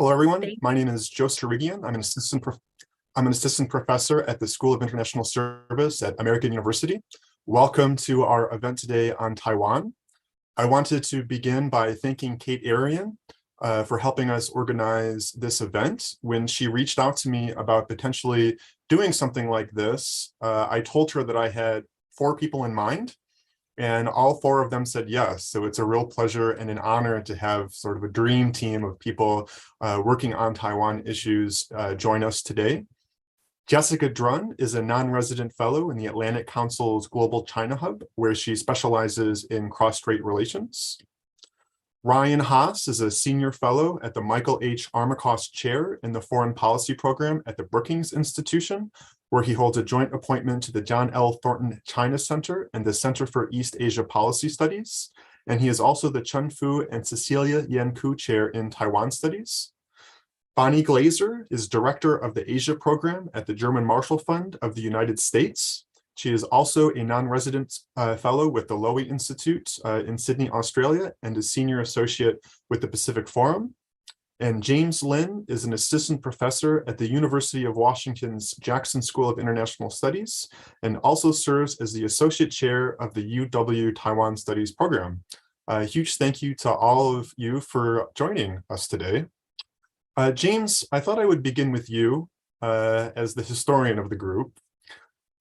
Hello, everyone. Thank My name is Joseph Torigian. I'm an assistant professor at the School of International Service at American University. Welcome to our event today on Taiwan. I wanted to begin by thanking Kate Arian for helping us organize this event. When she reached out to me about potentially doing something like this, I told her that I had 4 people in mind, and all 4 of them said yes. So it's a real pleasure and an honor to have sort of a dream team of people working on Taiwan issues join us today. Jessica Drun is a non-resident fellow in the Atlantic Council's Global China Hub, where she specializes in cross-strait relations. Ryan Haas is a senior fellow at the Michael H. Armacost Chair in the Foreign Policy Program at the Brookings Institution, where he holds a joint appointment to the John L. Thornton China Center and the Center for East Asia Policy Studies. And he is also the Chun Fu and Cecilia Yan Ku Chair in Taiwan Studies. Bonnie Glaser is director of the Asia Program at the German Marshall Fund of the United States. She is also a non-resident fellow with the Lowy Institute in Sydney, Australia, and a senior associate with the Pacific Forum. And James Lin is an assistant professor at the University of Washington's Jackson School of International Studies, and also serves as the associate chair of the UW Taiwan Studies program. A huge thank you to all of you for joining us today. James, I thought I would begin with you as the historian of the group.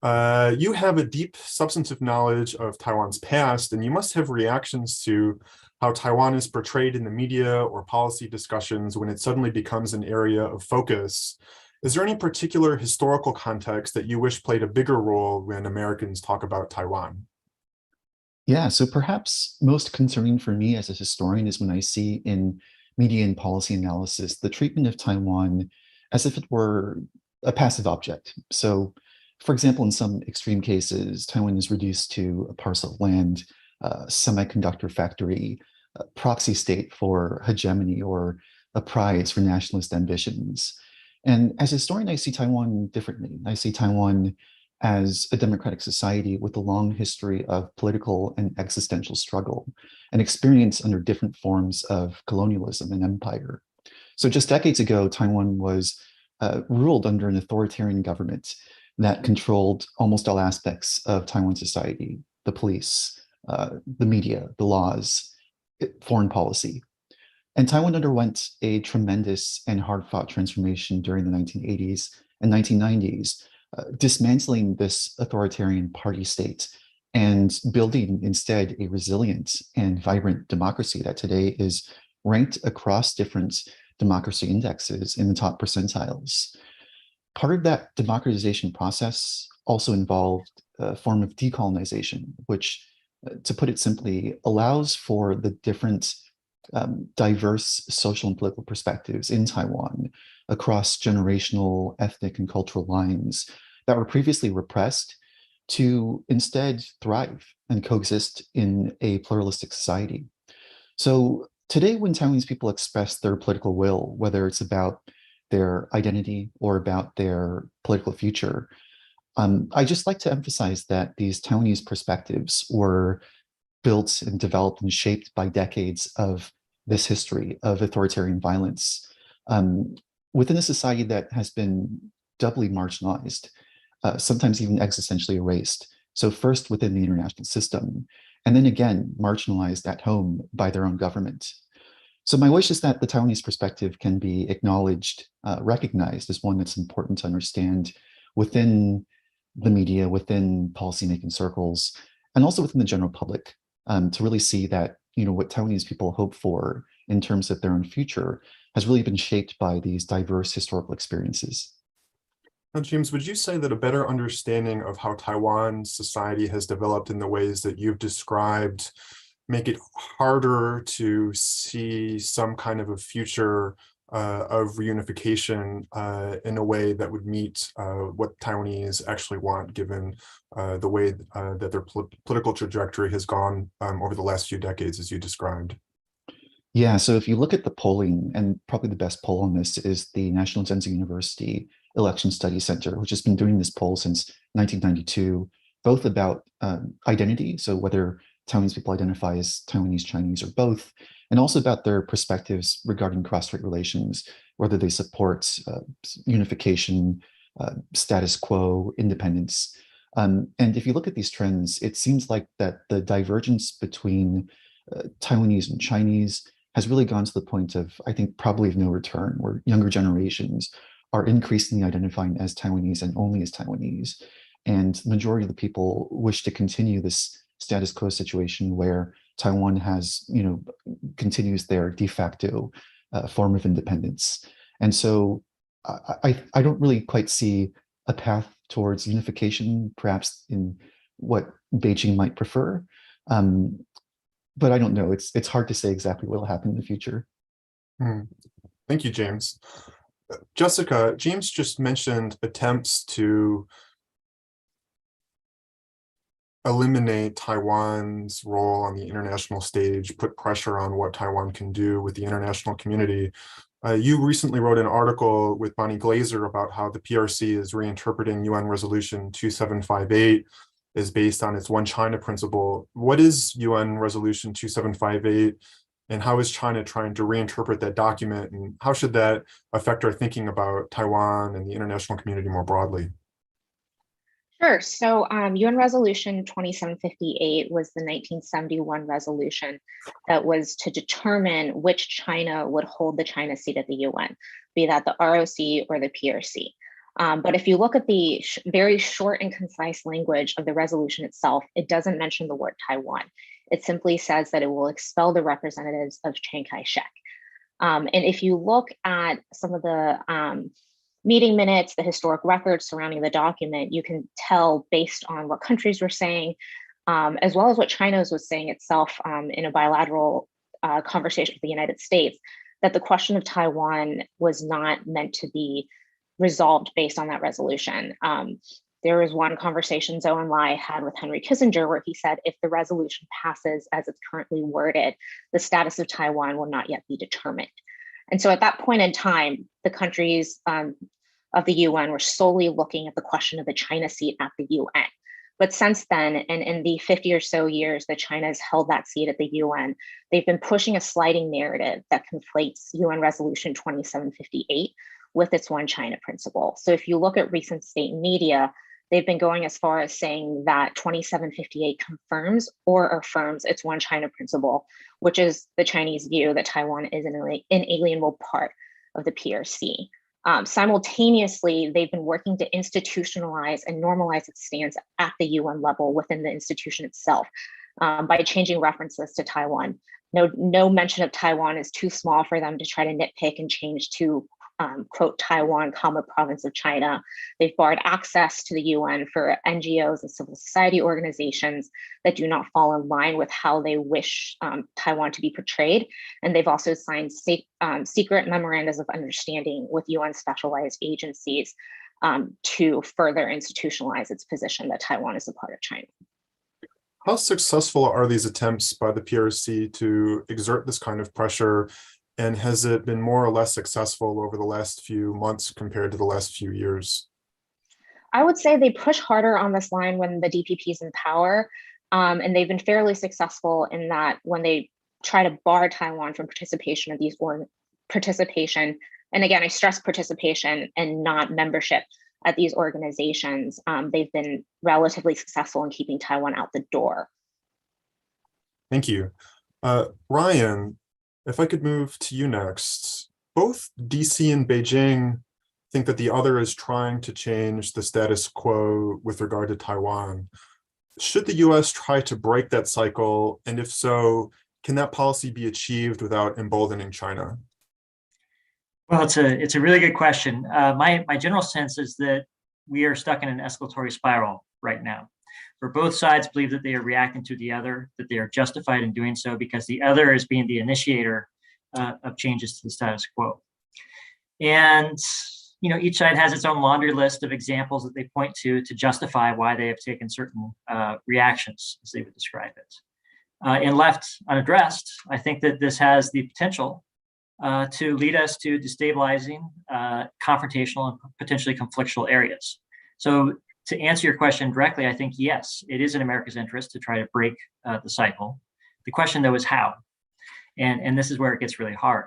You have a deep substantive knowledge of Taiwan's past, and you must have reactions to how Taiwan is portrayed in the media or policy discussions when it suddenly becomes an area of focus. Is there any particular historical context that you wish played a bigger role when Americans talk about Taiwan? Yeah, so perhaps most concerning for me as a historian is when I see in media and policy analysis the treatment of Taiwan as if it were a passive object. So, for example, in some extreme cases, Taiwan is reduced to a parcel of land, a semiconductor factory, a proxy state for hegemony, or a prize for nationalist ambitions. And as a historian, I see Taiwan differently. I see Taiwan as a democratic society with a long history of political and existential struggle, and experience under different forms of colonialism and empire. So just decades ago, Taiwan was ruled under an authoritarian government that controlled almost all aspects of Taiwan society: the police, the media, the laws, foreign policy. And Taiwan underwent a tremendous and hard-fought transformation during the 1980s and 1990s, dismantling this authoritarian party state and building instead a resilient and vibrant democracy that today is ranked across different democracy indexes in the top percentiles. Part of that democratization process also involved a form of decolonization, which, to put it simply, allows for the different diverse social and political perspectives in Taiwan across generational, ethnic, and cultural lines that were previously repressed to instead thrive and coexist in a pluralistic society. So today, when Taiwanese people express their political will, whether it's about their identity or about their political future, I just like to emphasize that these Taiwanese perspectives were built and developed and shaped by decades of this history of authoritarian violence within a society that has been doubly marginalized, sometimes even existentially erased. So first within the international system, and then again marginalized at home by their own government. So my wish is that the Taiwanese perspective can be acknowledged, recognized as one that's important to understand within the media, within policymaking circles, and also within the general public, to really see that, you know, what Taiwanese people hope for in terms of their own future has really been shaped by these diverse historical experiences. Now, James, would you say that a better understanding of how Taiwan society has developed in the ways that you've described make it harder to see some kind of a future of reunification in a way that would meet what Taiwanese actually want, given the way that their political trajectory has gone over the last few decades, as you described? Yeah, so if you look at the polling, and probably the best poll on this is the National Zhengzhou University Election Study Center, which has been doing this poll since 1992, both about identity, so whether Taiwanese people identify as Taiwanese, Chinese, or both, and also about their perspectives regarding cross-strait relations, whether they support unification, status quo, independence. And if you look at these trends, it seems like that the divergence between Taiwanese and Chinese has really gone to the point of, I think, probably of no return, where younger generations are increasingly identifying as Taiwanese and only as Taiwanese. And the majority of the people wish to continue this status quo situation where Taiwan has, continues their de facto form of independence. And so I don't really quite see a path towards unification, perhaps in what Beijing might prefer. But I don't know. It's hard to say exactly what will happen in the future. Thank you, James. Jessica, James just mentioned attempts to eliminate Taiwan's role on the international stage, put pressure on what Taiwan can do with the international community. You recently wrote an article with Bonnie Glaser about how the PRC is reinterpreting UN Resolution 2758 is based on its One China principle. What is UN Resolution 2758, and how is China trying to reinterpret that document, and how should that affect our thinking about Taiwan and the international community more broadly? Sure. So UN Resolution 2758 was the 1971 resolution that was to determine which China would hold the China seat at the UN, be that the ROC or the PRC. But if you look at the very short and concise language of the resolution itself, it doesn't mention the word Taiwan. It simply says that it will expel the representatives of Chiang Kai-shek. And if you look at some of the meeting minutes, the historic records surrounding the document, you can tell based on what countries were saying, as well as what China was saying itself in a bilateral conversation with the United States, that the question of Taiwan was not meant to be resolved based on that resolution. There was one conversation Zhou Enlai had with Henry Kissinger where he said, if the resolution passes as it's currently worded, the status of Taiwan will not yet be determined. And so at that point in time, the countries of the UN were solely looking at the question of the China seat at the UN. But since then, and in the 50 or so years that China has held that seat at the UN, they've been pushing a sliding narrative that conflates UN Resolution 2758 with its One China principle. So if you look at recent state media, they've been going as far as saying that 2758 confirms or affirms its One China principle, which is the Chinese view that Taiwan is an inalienable part of the PRC. Simultaneously, they've been working to institutionalize and normalize its stance at the UN level within the institution itself by changing references to Taiwan. No mention of Taiwan is too small for them to try to nitpick and change to quote, Taiwan, comma, province of China. They've barred access to the UN for NGOs and civil society organizations that do not fall in line with how they wish Taiwan to be portrayed. And they've also signed secret memorandums of understanding with UN specialized agencies to further institutionalize its position that Taiwan is a part of China. How successful are these attempts by the PRC to exert this kind of pressure? And has it been more or less successful over the last few months compared to the last few years? I would say they push harder on this line when the DPP is in power. And they've been fairly successful in that when they try to bar Taiwan from participation of these participation, and again, I stress participation and not membership at these organizations, they've been relatively successful in keeping Taiwan out the door. Thank you. Ryan, if I could move to you next. Both DC and Beijing think that the other is trying to change the status quo with regard to Taiwan. Should the US try to break that cycle? And if so, can that policy be achieved without emboldening China? Well, it's a really good question. My general sense is that we are stuck in an escalatory spiral right now, where both sides believe that they are reacting to the other, that they are justified in doing so because the other is being the initiator of changes to the status quo. And each side has its own laundry list of examples that they point to justify why they have taken certain reactions, as they would describe it. And left unaddressed, I think that this has the potential to lead us to destabilizing, confrontational, and potentially conflictual areas. So to answer your question directly, I think, yes, it is in America's interest to try to break the cycle. The question, though, is how. And this is where it gets really hard.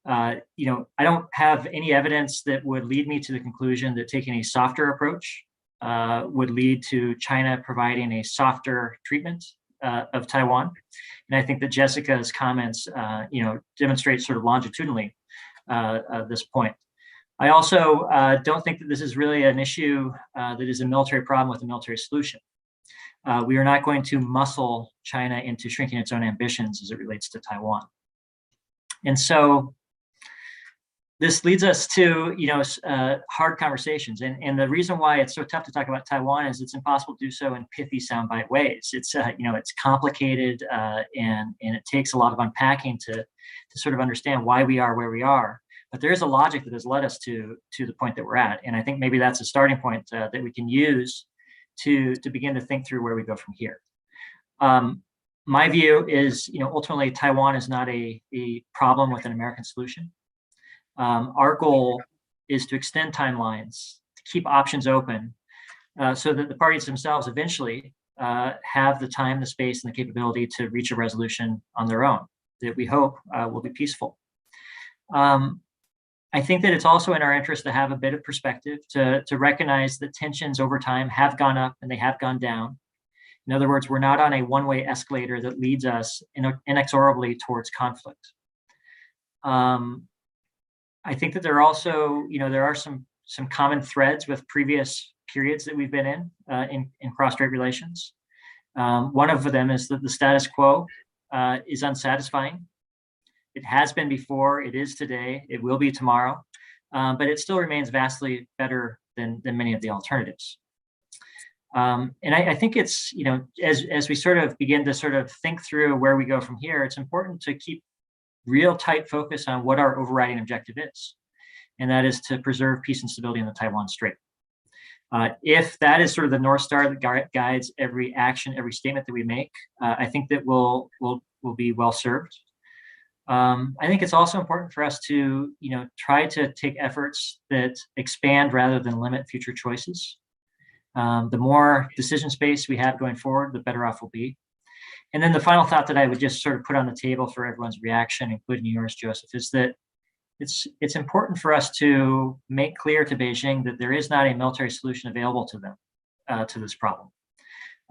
I don't have any evidence that would lead me to the conclusion that taking a softer approach would lead to China providing a softer treatment of Taiwan. And I think that Jessica's comments, demonstrate sort of longitudinally this point. I also don't think that this is really an issue that is a military problem with a military solution. We are not going to muscle China into shrinking its own ambitions as it relates to Taiwan. And so this leads us to, hard conversations. And the reason why it's so tough to talk about Taiwan is it's impossible to do so in pithy soundbite ways. It's, it's complicated and it takes a lot of unpacking to sort of understand why we are where we are. But there is a logic that has led us to the point that we're at. And I think maybe that's a starting point that we can use to begin to think through where we go from here. My view is, ultimately Taiwan is not a problem with an American solution. Our goal is to extend timelines, to keep options open, so that the parties themselves eventually have the time, the space, and the capability to reach a resolution on their own that we hope will be peaceful. I think that it's also in our interest to have a bit of perspective, to recognize that tensions over time have gone up and they have gone down. In other words, we're not on a one-way escalator that leads us inexorably towards conflict. I think that there are also, there are some common threads with previous periods that we've been in cross-strait relations. One of them is that the status quo is unsatisfying. It has been before, it is today, it will be tomorrow, but it still remains vastly better than many of the alternatives. And I think it's, as we sort of begin to sort of think through where we go from here, it's important to keep real tight focus on what our overriding objective is. And that is to preserve peace and stability in the Taiwan Strait. If that is sort of the North Star that guides every action, every statement that we make, I think that we'll be well served. I think it's also important for us to, try to take efforts that expand rather than limit future choices. The more decision space we have going forward, the better off we'll be. And then the final thought that I would just sort of put on the table for everyone's reaction, including yours, Joseph, is that it's important for us to make clear to Beijing that there is not a military solution available to them to this problem.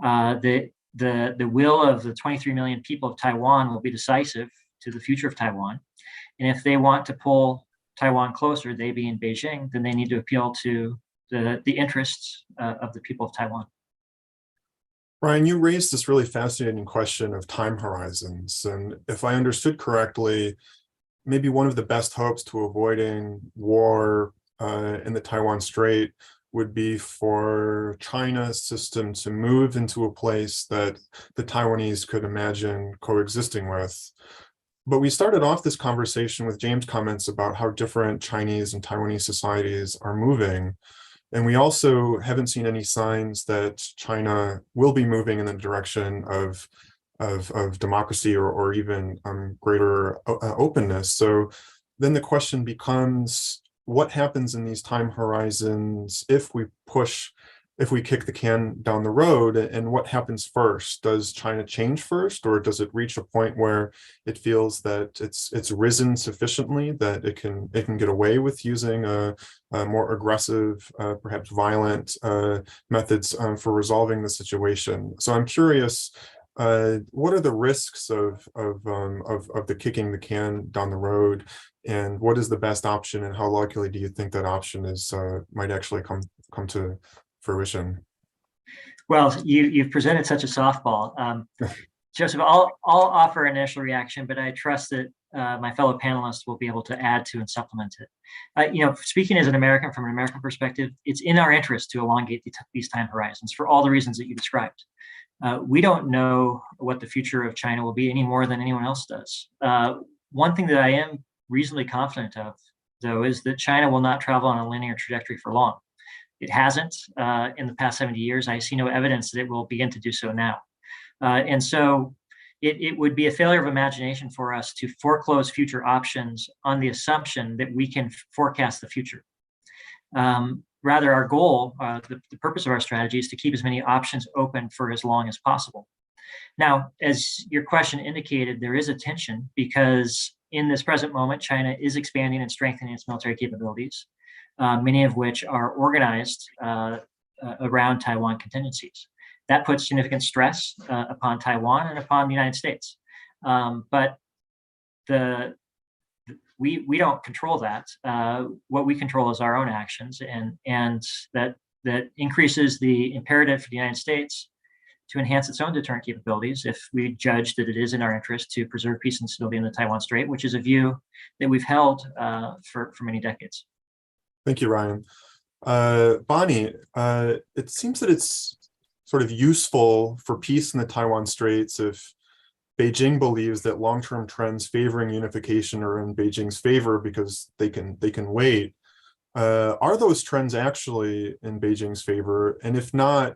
The will of the 23 million people of Taiwan will be decisive to the future of Taiwan. And if they want to pull Taiwan closer, they being Beijing, then they need to appeal to the interests of the people of Taiwan. Brian, you raised this really fascinating question of time horizons. And if I understood correctly, maybe one of the best hopes to avoiding war in the Taiwan Strait would be for China's system to move into a place that the Taiwanese could imagine coexisting with. But we started off this conversation with James' comments about how different Chinese and Taiwanese societies are moving. And we also haven't seen any signs that China will be moving in the direction of democracy or even greater openness. So then the question becomes, what happens in these time horizons if we kick the can down the road, and what happens first? Does China change first, or does it reach a point where it feels that it's risen sufficiently that it can get away with using a more aggressive, perhaps violent methods for resolving the situation? So I'm curious, what are the risks of the kicking the can down the road, and what is the best option, and how likely do you think that option is might actually come to fruition? Well, you've presented such a softball. Joseph, I'll offer an initial reaction, but I trust that my fellow panelists will be able to add to and supplement it. Speaking as an American, from an American perspective, it's in our interest to elongate these time horizons for all the reasons that you described. We don't know what the future of China will be any more than anyone else does. One thing that I am reasonably confident of, though, is that China will not travel on a linear trajectory for long. It hasn't in the past 70 years. I see no evidence that it will begin to do so now. And so it would be a failure of imagination for us to foreclose future options on the assumption that we can forecast the future. rather, our goal, the purpose of our strategy is to keep as many options open for as long as possible. Now, as your question indicated, there is a tension because in this present moment, China is expanding and strengthening its military capabilities, many of which are organized around Taiwan contingencies. That puts significant stress upon Taiwan and upon the United States. But we don't control that. What we control is our own actions, and that increases the imperative for the United States to enhance its own deterrent capabilities if we judge that it is in our interest to preserve peace and stability in the Taiwan Strait, which is a view that we've held for many decades. Thank you, Ryan. Bonnie, it seems that it's sort of useful for peace in the Taiwan Straits if Beijing believes that long-term trends favoring unification are in Beijing's favor because they can wait. Are those trends actually in Beijing's favor? And if not,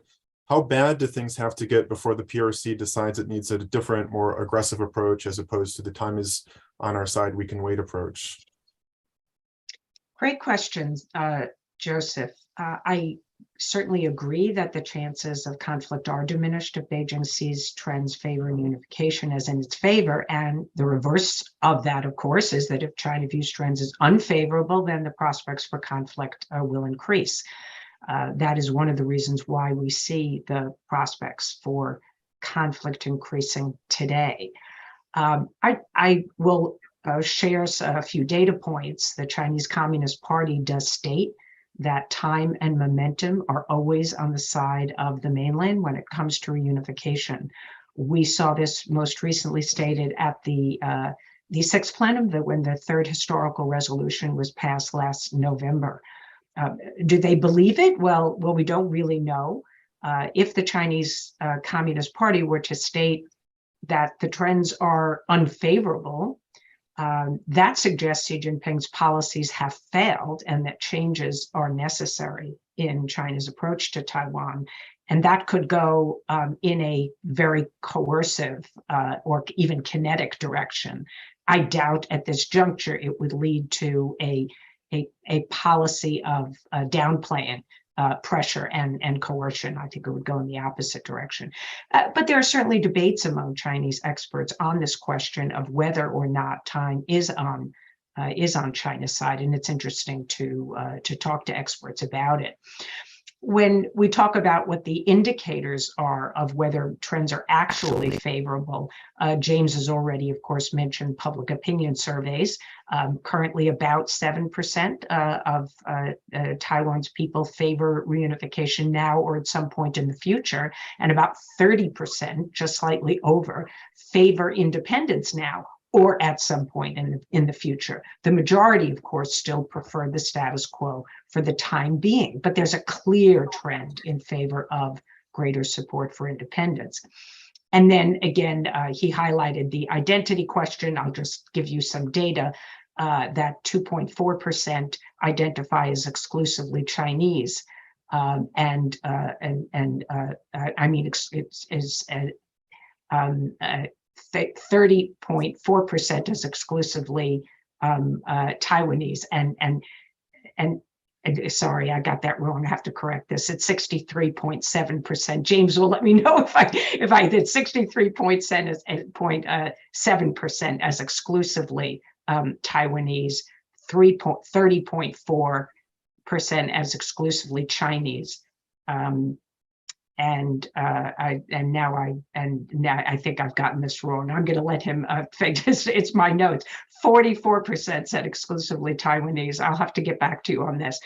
how bad do things have to get before the PRC decides it needs a different, more aggressive approach as opposed to the time is on our side, we can wait approach? Great questions, Joseph. I certainly agree that the chances of conflict are diminished if Beijing sees trends favoring unification as in its favor. And the reverse of that, of course, is that if China views trends as unfavorable, then the prospects for conflict will increase. That is one of the reasons why we see the prospects for conflict increasing today. I will share a few data points. The Chinese Communist Party does state that time and momentum are always on the side of the mainland when it comes to reunification. We saw this most recently stated at the sixth plenum, that when the third historical resolution was passed last November. Do they believe it? Well, we don't really know. If the Chinese Communist Party were to state that the trends are unfavorable, that suggests Xi Jinping's policies have failed and that changes are necessary in China's approach to Taiwan. And that could go in a very coercive or even kinetic direction. I doubt at this juncture it would lead to a policy of downplaying pressure and coercion. I think it would go in the opposite direction. But there are certainly debates among Chinese experts on this question of whether or not time is on China's side, and it's interesting to talk to experts about it. When we talk about what the indicators are of whether trends are actually favorable, James has already, of course, mentioned public opinion surveys. Currently, about 7% of Taiwan's people favor reunification now or at some point in the future, and about 30%, just slightly over, favor independence now or at some point in the future. The majority, of course, still prefer the status quo for the time being, but there's a clear trend in favor of greater support for independence. And then again, he highlighted the identity question. I'll just give you some data that 2.4% identify as exclusively Chinese. I mean, it's 30.4% is exclusively Taiwanese, and sorry, I got that wrong. I have to correct this. It's 63.7%. James will let me know if I did 63.7% as exclusively Taiwanese, 30.4% as exclusively Chinese. And now I think I've gotten this wrong. I'm going to let him fix this. It's my notes. 44% said exclusively Taiwanese. I'll have to get back to you on this.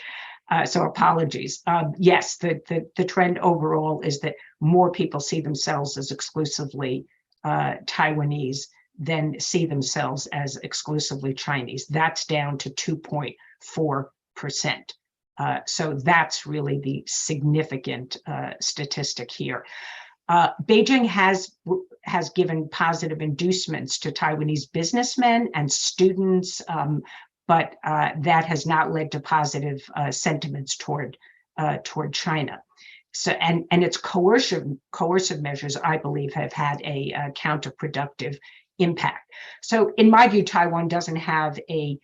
So apologies. Yes, the trend overall is that more people see themselves as exclusively Taiwanese than see themselves as exclusively Chinese. That's down to 2.4%. So that's really the significant statistic here. Beijing has given positive inducements to Taiwanese businessmen and students, but that has not led to positive sentiments toward China. So, and its coercive measures, I believe, have had a counterproductive impact. So, in my view, Taiwan doesn't have a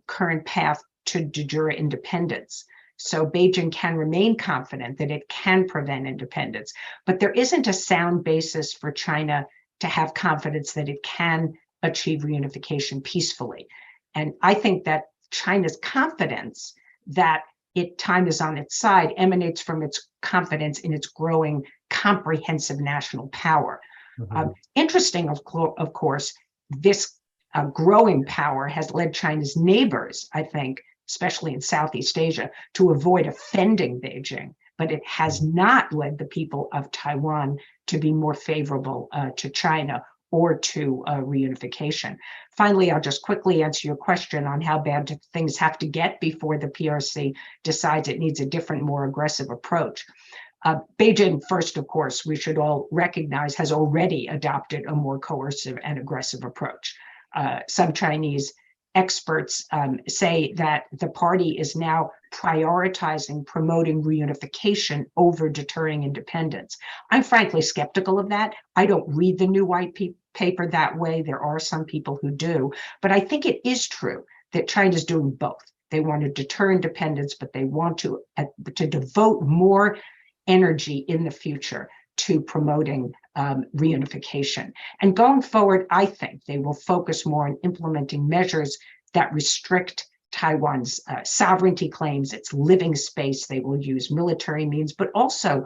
current path to de jure independence. So Beijing can remain confident that it can prevent independence, but there isn't a sound basis for China to have confidence that it can achieve reunification peacefully. And I think that China's confidence that time is on its side emanates from its confidence in its growing comprehensive national power. Interesting, of course, this growing power has led China's neighbors, I think, especially in Southeast Asia, to avoid offending Beijing, but it has not led the people of Taiwan to be more favorable to China or to reunification. Finally, I'll just quickly answer your question on how bad things have to get before the PRC decides it needs a different, more aggressive approach. Beijing, first, of course, we should all recognize, has already adopted a more coercive and aggressive approach. Some Chinese experts say that the party is now prioritizing promoting reunification over deterring independence. I'm frankly skeptical of that. I don't read the new white paper that way. There are some people who do, but I think it is true that China's doing both. They want to deter independence, but they want to devote more energy in the future to promoting reunification. And going forward, I think they will focus more on implementing measures that restrict Taiwan's sovereignty claims, its living space. They will use military means, but also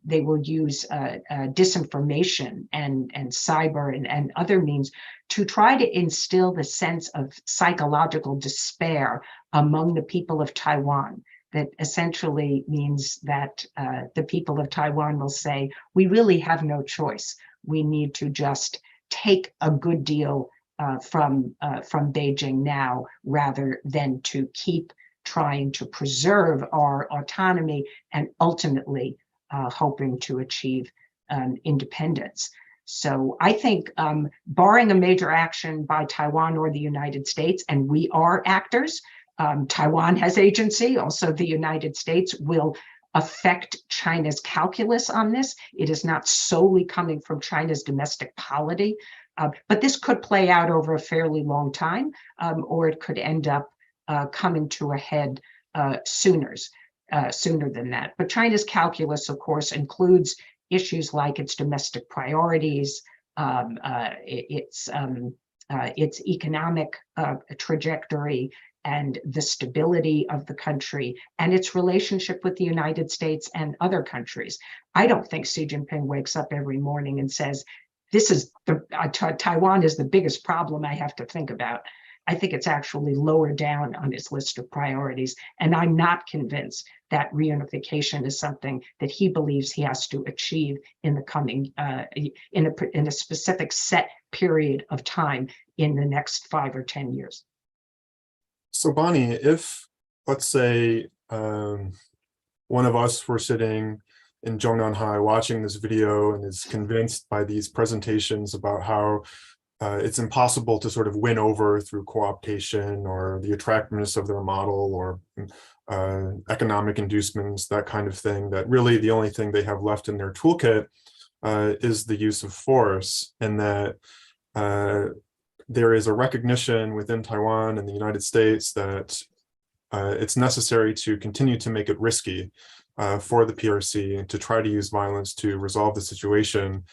they will use disinformation and cyber and other means to try to instill the sense of psychological despair among the people of Taiwan. That essentially means that the people of Taiwan will say, we really have no choice. We need to just take a good deal from Beijing now, rather than to keep trying to preserve our autonomy and ultimately hoping to achieve independence. So I think barring a major action by Taiwan or the United States, and we are actors, Taiwan has agency, also the United States will affect China's calculus on this. It is not solely coming from China's domestic polity, but this could play out over a fairly long time, or it could end up coming to a head sooner than that. But China's calculus, of course, includes issues like its domestic priorities, its economic trajectory, and the stability of the country and its relationship with the United States and other countries. I don't think Xi Jinping wakes up every morning and says, this is Taiwan is the biggest problem I have to think about. I think it's actually lower down on his list of priorities. And I'm not convinced that reunification is something that he believes he has to achieve in the coming, in a specific set period of time in the next 5 or 10 years. So Bonnie, if, let's say, one of us were sitting in Zhongnanhai watching this video and is convinced by these presentations about how it's impossible to sort of win over through co-optation or the attractiveness of their model or economic inducements, that kind of thing, that really the only thing they have left in their toolkit is the use of force, and that there is a recognition within Taiwan and the United States that it's necessary to continue to make it risky for the PRC to try to use violence to resolve the situation.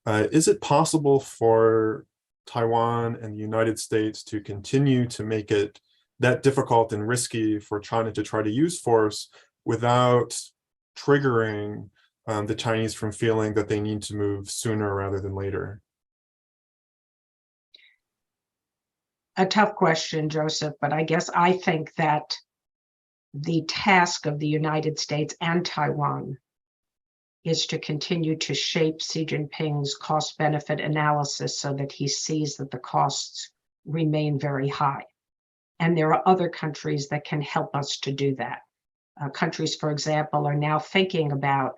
Is it possible for Taiwan and the United States to continue to make it that difficult and risky for China to try to use force without triggering the Chinese from feeling that they need to move sooner rather than later? A tough question, Joseph, but I guess I think that the task of the United States and Taiwan is to continue to shape Xi Jinping's cost-benefit analysis so that he sees that the costs remain very high. And there are other countries that can help us to do that. Countries, for example, are now thinking about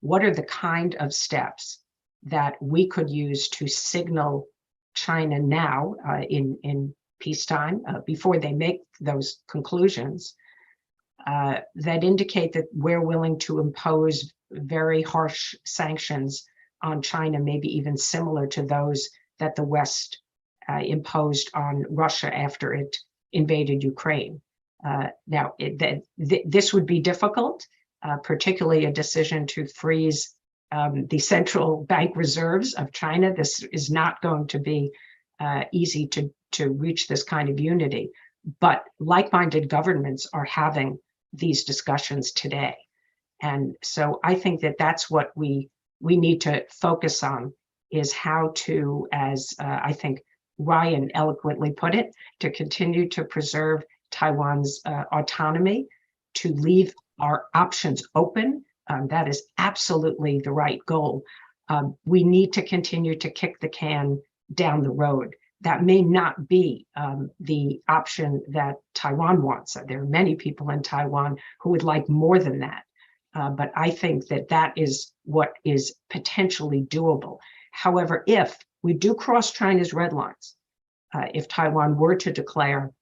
what are the kind of steps that we could use to signal China now in peacetime, before they make those conclusions, that indicate that we're willing to impose very harsh sanctions on China, maybe even similar to those that the West imposed on Russia after it invaded Ukraine. This would be difficult, particularly a decision to freeze the central bank reserves of China. This is not going to be easy to reach this kind of unity. But like-minded governments are having these discussions today. And so I think that that's what we need to focus on, is how to, as I think Ryan eloquently put it, to continue to preserve Taiwan's autonomy, to leave our options open. That is absolutely the right goal. We need to continue to kick the can down the road. That may not be the option that Taiwan wants. There are many people in Taiwan who would like more than that. But I think that that is what is potentially doable. However, if we do cross China's red lines, if Taiwan were to declare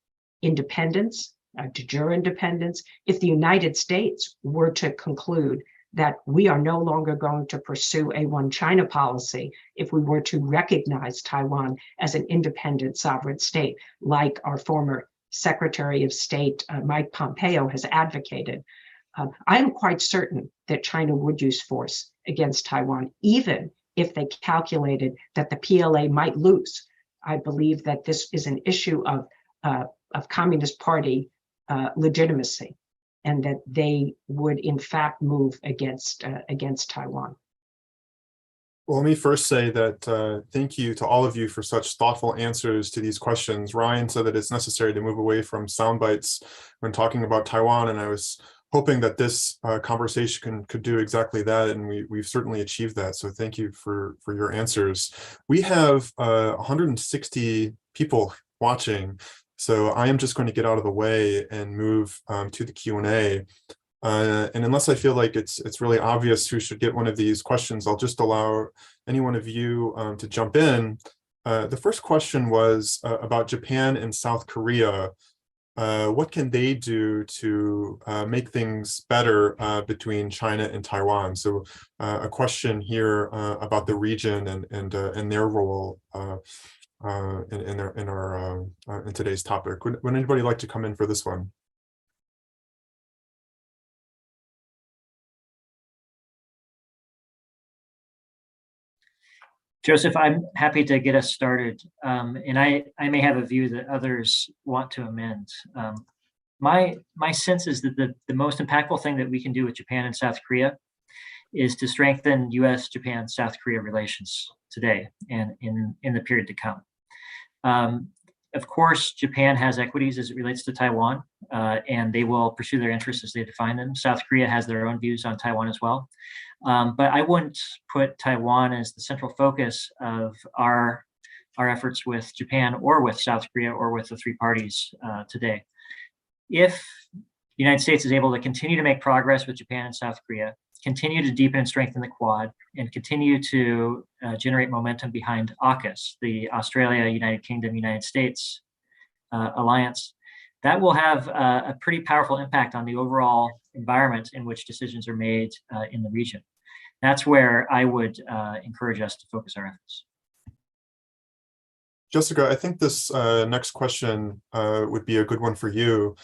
independence, de jure independence, if the United States were to conclude that we are no longer going to pursue a one China policy, if we were to recognize Taiwan as an independent sovereign state, like our former Secretary of State, Mike Pompeo, has advocated, I am quite certain that China would use force against Taiwan, even if they calculated that the PLA might lose. I believe that this is an issue of Communist Party legitimacy, and that they would in fact move against Taiwan. Well, let me first say that thank you to all of you for such thoughtful answers to these questions. Ryan said that it's necessary to move away from sound bites when talking about Taiwan, and I was hoping that this conversation could do exactly that, and we've certainly achieved that. So thank you for your answers. We have 160 people watching, so I am just going to get out of the way and move to the Q&A. And unless I feel like it's really obvious who should get one of these questions, I'll just allow any one of you to jump in. The first question was about Japan and South Korea. What can they do to make things better between China and Taiwan? So a question here about the region and their role in today's topic. Would anybody like to come in for this one? Joseph, I'm happy to get us started. And I may have a view that others want to amend. My sense is that the most impactful thing that we can do with Japan and South Korea is to strengthen US, Japan, South Korea relations today and in the period to come. Of course, Japan has equities as it relates to Taiwan, and they will pursue their interests as they define them. South Korea has their own views on Taiwan as well. But I wouldn't put Taiwan as the central focus of our efforts with Japan or with South Korea or with the three parties today. If the United States is able to continue to make progress with Japan and South Korea, continue to deepen and strengthen the Quad, and continue to generate momentum behind AUKUS, the Australia, United Kingdom, United States alliance, that will have a pretty powerful impact on the overall environment in which decisions are made in the region. That's where I would encourage us to focus our efforts. Jessica, I think this next question would be a good one for you.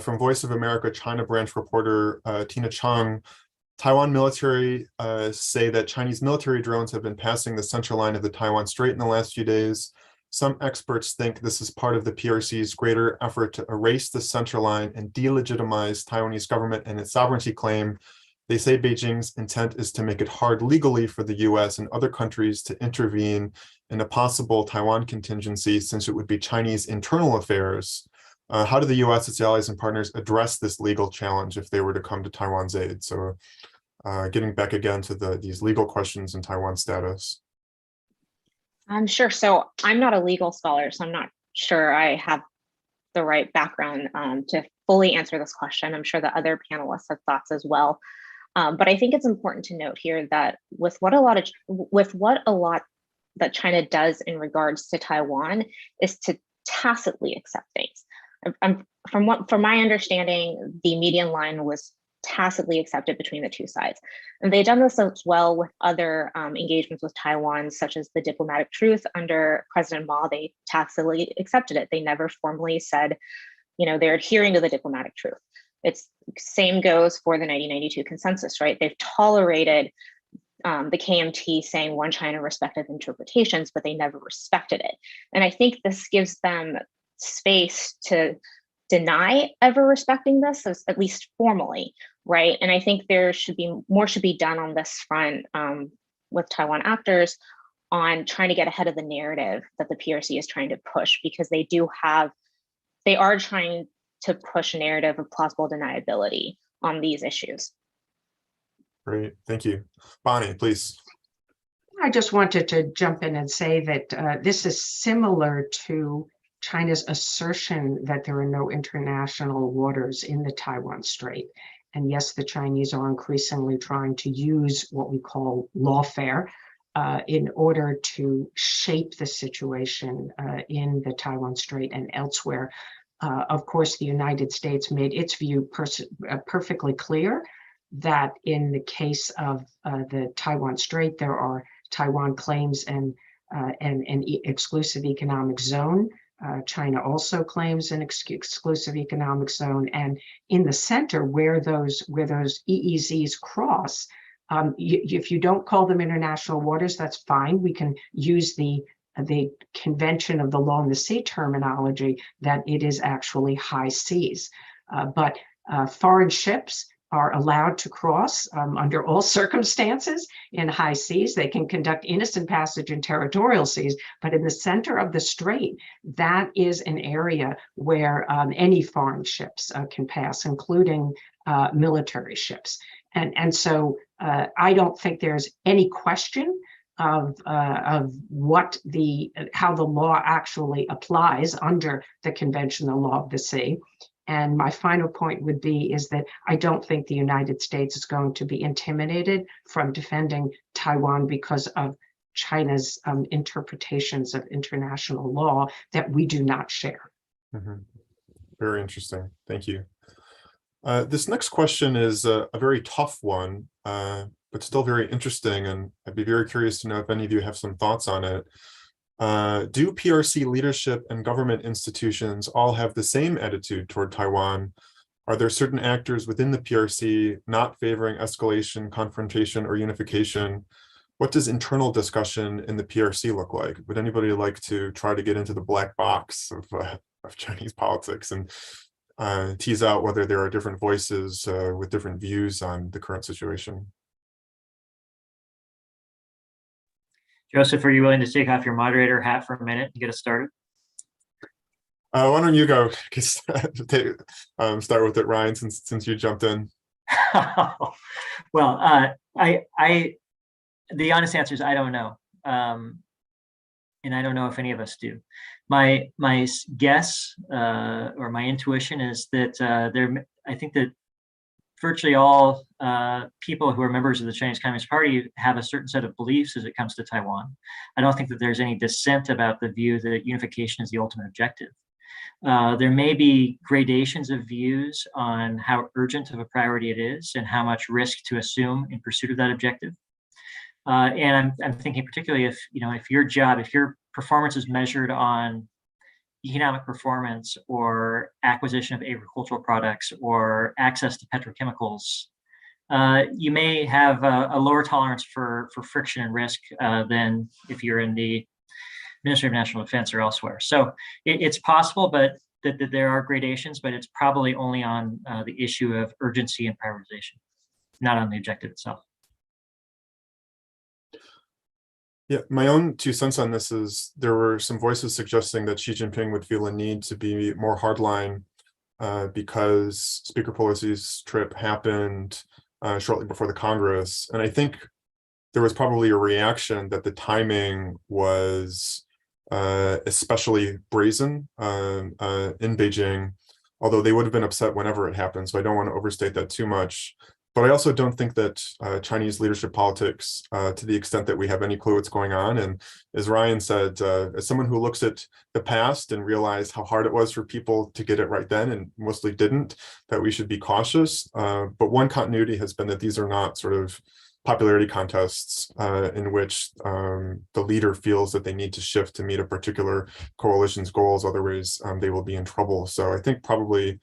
From Voice of America China branch reporter Tina Chung, Taiwan military say that Chinese military drones have been passing the central line of the Taiwan Strait in the last few days. Some experts think this is part of the PRC's greater effort to erase the central line and delegitimize Taiwanese government and its sovereignty claim. They say Beijing's intent is to make it hard legally for the US and other countries to intervene in a possible Taiwan contingency, since it would be Chinese internal affairs. How do the US, its allies and partners address this legal challenge if they were to come to Taiwan's aid? So getting back again to these legal questions in Taiwan status. Sure. So I'm not a legal scholar, so I'm not sure I have the right background to fully answer this question. I'm sure the other panelists have thoughts as well. But I think it's important to note here that with what a lot that China does in regards to Taiwan is to tacitly accept things. From my understanding, the median line was tacitly accepted between the two sides. And they've done this as well with other engagements with Taiwan, such as the diplomatic truce under President Ma. They tacitly accepted it. They never formally said, they're adhering to the diplomatic truth. It's same goes for the 1992 consensus, right? They've tolerated the KMT saying one China respective interpretations, but they never respected it. And I think this gives them space to deny ever respecting this, at least formally, right? And I think there should be more done on this front with Taiwan actors on trying to get ahead of the narrative that the PRC is trying to push, because they are trying to push a narrative of plausible deniability on these issues. Great, thank you. Bonnie, please. I just wanted to jump in and say that this is similar to China's assertion that there are no international waters in the Taiwan Strait. And yes, the Chinese are increasingly trying to use what we call lawfare in order to shape the situation in the Taiwan Strait and elsewhere. Of course, the United States made its view perfectly clear that in the case of the Taiwan Strait, there are Taiwan claims and an exclusive economic zone. China also claims an exclusive economic zone, and in the center, where those EEZs cross, if you don't call them international waters, that's fine. We can use the convention of the law in the sea terminology that it is actually high seas, but foreign ships are allowed to cross under all circumstances in high seas. They can conduct innocent passage in territorial seas, but in the center of the strait, that is an area where any foreign ships can pass, including military ships. And so I don't think there's any question of what how the law actually applies under the conventional law of the sea. And my final point would be is that I don't think the United States is going to be intimidated from defending Taiwan because of China's interpretations of international law that we do not share. Mm-hmm. Very interesting. Thank you. This next question is a very tough one, but still very interesting. And I'd be very curious to know if any of you have some thoughts on it. Do PRC leadership and government institutions all have the same attitude toward Taiwan? Are there certain actors within the PRC not favoring escalation, confrontation, or unification? What does internal discussion in the PRC look like? Would anybody like to try to get into the black box of Chinese politics and tease out whether there are different voices with different views on the current situation? Joseph, are you willing to take off your moderator hat for a minute and get us started? Why don't you go? Start with it, Ryan, since you jumped in. Well, the honest answer is I don't know, and I don't know if any of us do. My guess or my intuition is that I think that virtually all people who are members of the Chinese Communist Party have a certain set of beliefs as it comes to Taiwan. I don't think that there's any dissent about the view that unification is the ultimate objective. There may be gradations of views on how urgent of a priority it is and how much risk to assume in pursuit of that objective. And I'm thinking particularly if your performance is measured on economic performance or acquisition of agricultural products or access to petrochemicals, you may have a lower tolerance for friction and risk than if you're in the Ministry of National Defense or elsewhere. So it's possible, but that there are gradations, but it's probably only on the issue of urgency and prioritization, not on the objective itself. Yeah, my own 2 cents on this is there were some voices suggesting that Xi Jinping would feel a need to be more hardline because Speaker Pelosi's trip happened shortly before the Congress. And I think there was probably a reaction that the timing was especially brazen in Beijing, although they would have been upset whenever it happened. So I don't want to overstate that too much. But I also don't think that Chinese leadership politics, to the extent that we have any clue what's going on. And as Ryan said, as someone who looks at the past and realized how hard it was for people to get it right then and mostly didn't, that we should be cautious. But one continuity has been that these are not sort of popularity contests in which the leader feels that they need to shift to meet a particular coalition's goals, otherwise they will be in trouble. So I think probably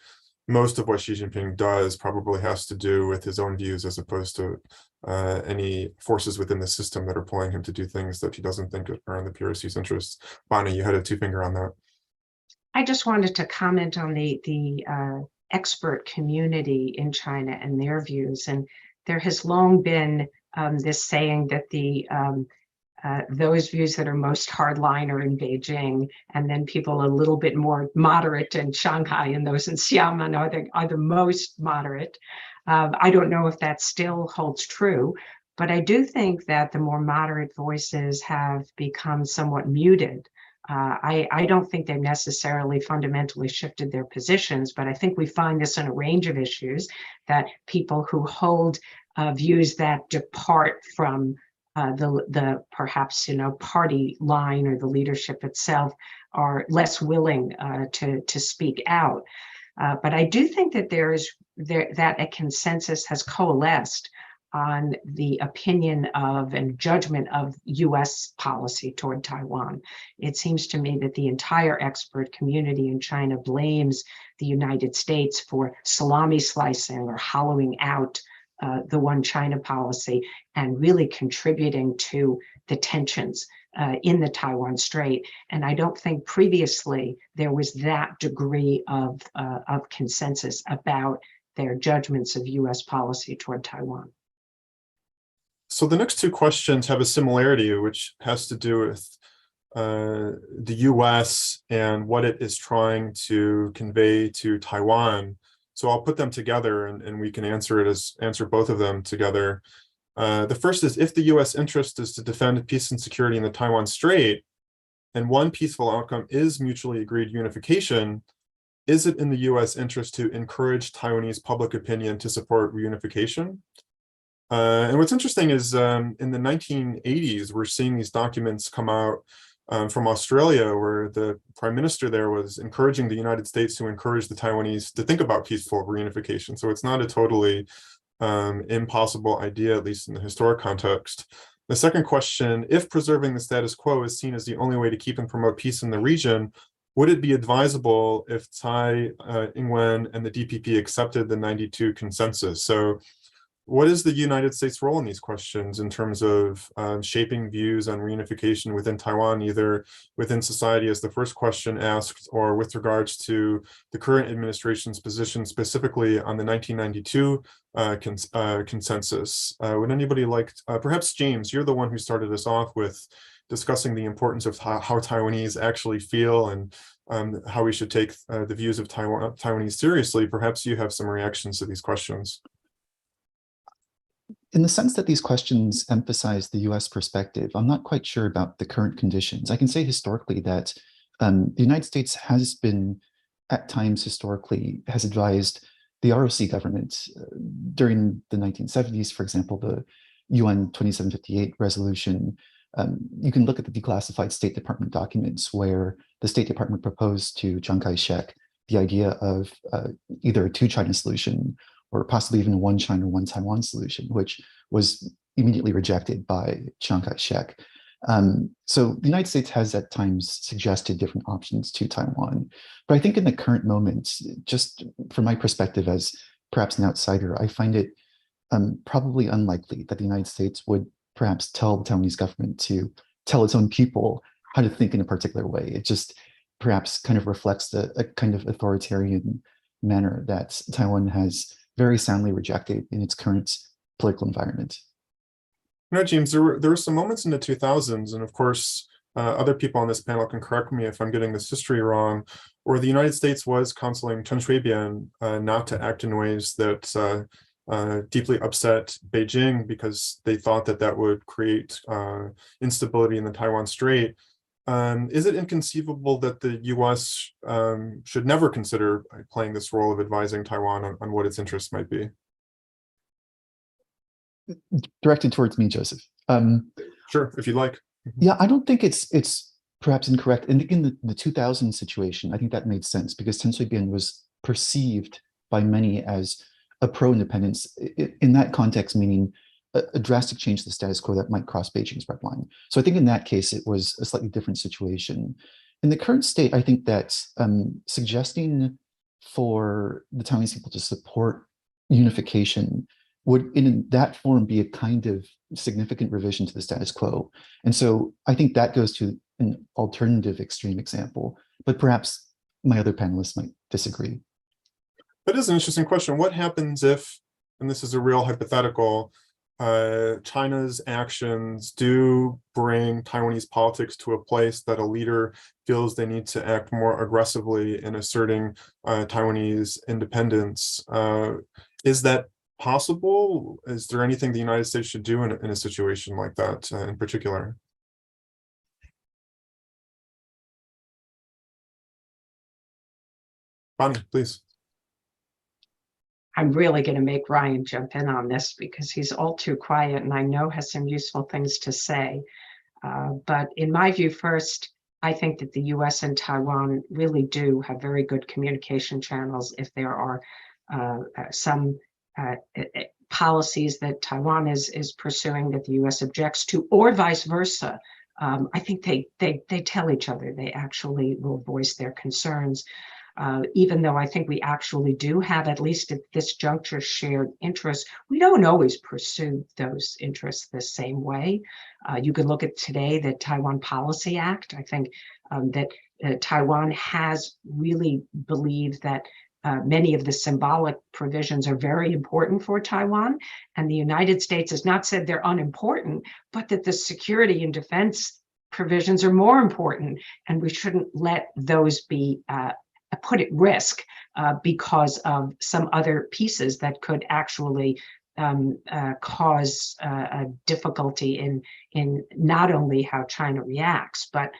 most of what Xi Jinping does probably has to do with his own views as opposed to any forces within the system that are pulling him to do things that he doesn't think are in the PRC's interests. Bonnie, you had a two-finger on that. I just wanted to comment on the expert community in China and their views. And there has long been this saying that those views that are most hardline are in Beijing, and then people a little bit more moderate in Shanghai, and those in Xiamen are the most moderate. I don't know if that still holds true, but I do think that the more moderate voices have become somewhat muted. I don't think they've necessarily fundamentally shifted their positions, but I think we find this in a range of issues, that people who hold views that depart from the perhaps party line or the leadership itself are less willing to speak out. But I do think that that a consensus has coalesced on the opinion of and judgment of US policy toward Taiwan. It seems to me that the entire expert community in China blames the United States for salami slicing or hollowing out the one China policy and really contributing to the tensions in the Taiwan Strait. And I don't think previously there was that degree of consensus about their judgments of US policy toward Taiwan. So the next two questions have a similarity, which has to do with the US and what it is trying to convey to Taiwan. So I'll put them together and we can answer both of them together. The first is, if the US interest is to defend peace and security in the Taiwan Strait, and one peaceful outcome is mutually agreed unification, is it in the US interest to encourage Taiwanese public opinion to support reunification? And what's interesting is in the 1980s, we're seeing these documents come out from Australia, where the prime minister there was encouraging the United States to encourage the Taiwanese to think about peaceful reunification. So it's not a totally impossible idea, at least in the historic context. The second question, if preserving the status quo is seen as the only way to keep and promote peace in the region, would it be advisable if Tsai Ing-wen and the DPP accepted the 92 consensus? So what is the United States' role in these questions in terms of shaping views on reunification within Taiwan, either within society, as the first question asked, or with regards to the current administration's position specifically on the 1992 consensus? Would anybody like, perhaps James, you're the one who started us off with discussing the importance of how Taiwanese actually feel and how we should take the views of Taiwanese seriously. Perhaps you have some reactions to these questions. In the sense that these questions emphasize the US perspective, I'm not quite sure about the current conditions. I can say historically that the United States has been, at times historically, has advised the ROC government during the 1970s, for example, the UN 2758 resolution. You can look at the declassified State Department documents where the State Department proposed to Chiang Kai-shek the idea of either a two-China solution or possibly even a one China, one Taiwan solution, which was immediately rejected by Chiang Kai-shek. So the United States has at times suggested different options to Taiwan. But I think in the current moment, just from my perspective as perhaps an outsider, I find it probably unlikely that the United States would perhaps tell the Taiwanese government to tell its own people how to think in a particular way. It just perhaps kind of reflects a kind of authoritarian manner that Taiwan has very soundly rejected in its current political environment. You know, James, there were some moments in the 2000s, and of course, other people on this panel can correct me if I'm getting this history wrong, where the United States was counseling Chen Shui-bian not to act in ways that deeply upset Beijing because they thought that that would create instability in the Taiwan Strait. Is it inconceivable that the US should never consider playing this role of advising Taiwan on what its interests might be? Directed towards me, Joseph. Sure, if you'd like. Yeah, I don't think it's perhaps incorrect. And in the 2000 situation, I think that made sense because Chen Shui-bian was perceived by many as a pro-independence in that context, meaning a drastic change to the status quo that might cross Beijing's red line. So I think in that case, it was a slightly different situation. In the current state, I think that suggesting for the Taiwanese people to support unification would in that form be a kind of significant revision to the status quo. And so I think that goes to an alternative extreme example, but perhaps my other panelists might disagree. That is an interesting question. What happens if, and this is a real hypothetical, China's actions do bring Taiwanese politics to a place that a leader feels they need to act more aggressively in asserting Taiwanese independence? Is that possible? Is there anything the United States should do in a situation like that in particular? Bonnie, please. I'm really going to make Ryan jump in on this because he's all too quiet and I know has some useful things to say. But in my view, first, I think that the US and Taiwan really do have very good communication channels. If there are some policies that Taiwan is pursuing that the US objects to, or vice versa, I think they tell each other. They actually will voice their concerns. Even though I think we actually do have, at least at this juncture, shared interests, we don't always pursue those interests the same way. You could look at today the Taiwan Policy Act. I think that Taiwan has really believed that many of the symbolic provisions are very important for Taiwan, and the United States has not said they're unimportant, but that the security and defense provisions are more important, and we shouldn't let those be put at risk because of some other pieces that could actually cause a difficulty in not only how China reacts, but